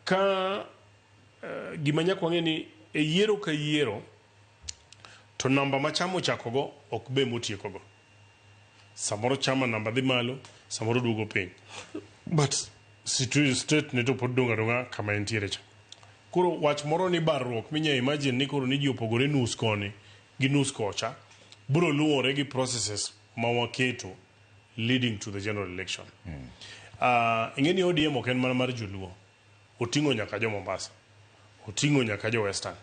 ka gimanya kwangeni e yiero ka yiero to namba ma chamo chakogo ok be motiekogo. Samoro chama namba dhi malo, samoro duogo piny. But state ne to pod donga kama entiere cha. Koro wach moro ni barruok minya imagine ni koro ni ji opogore nus koni gi nus kocha bro luwore gi processes ma waketo leading to the general election. Ingeni ODM ok en mana mar joluo. Otingo nyaka jo Mombasa. Otingo nyaka jo Western.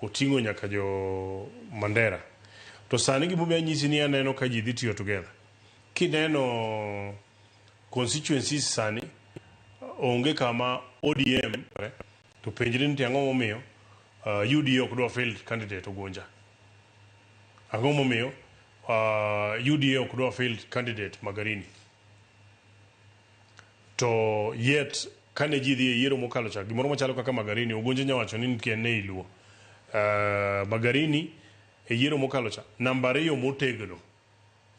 Otingo nyaka jo Mandera. To sani gimobia nyisi ni aneno ka ji dhi tiyo together. Kineno constituencies sani onge kama ODM to penjri ni ang'o momiyo UDA ok dwa failed candidate Ogonja. Ang'o momiyo UDA ok dwa failed candidate Magarini. To yet kane ji dhi e yiero mokalo cha gimoro machalo kaka Magarini Ogonja nyawacho ni kien ne iluo. Magarini e yiero mokalo cha namba 2 motegno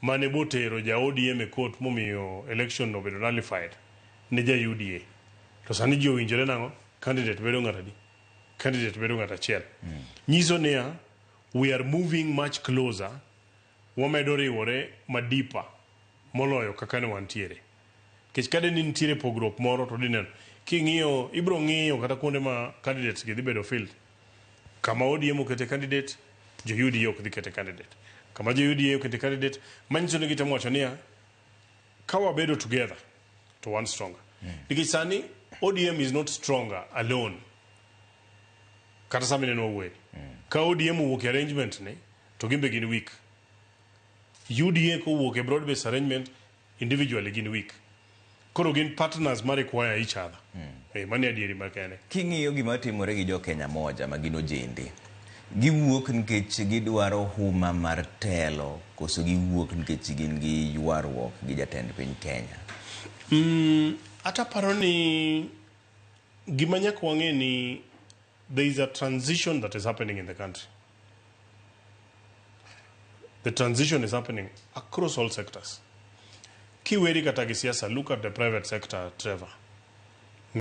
mane botero ja ODM e court momiyo election no bedo nullified ne ja UDA. To sani ji owinjore nang'o candidate bedo ng'ata di. Candidate bedo ng'ata achiel. Nyiso niya we are moving much closer. Wamedo riwore madipa moloyo kaka ne wantiere. Kech kade ni nitiere pogruok moro to dineno king'iyo ibro ng'iyo kata kuonde ma candidates gi dhi bedo field. Kama ODM okete candidate, jo UDA ok dhi kete candidate. Kama jo UDA okete candidate, manyiso ni gitemo wacho niya ka wabedo together to one stronger. Nikech sani ODM is not stronger alone. Kata sami neno wuoyi. Ka ODM owuok e arrangement ni to gimbe gin weak. UDA ko owuok e broad based arrangement individually gin weak. Koro gin partners ma require each other. Mani adieri makene. King'iyo gima timore gi jo Kenya moja ma gin ojende. Giwuok nikech gidwaro huma mar telo koso giwuok nikech gin gi ywaruok gi jatend piny Kenya. Ata paro ni gima nyaka wang'e ni there is a transition that is happening in the country. The transition is happening across all sectors. Kiweri kata gi siasa, look at the private sector, Trevor.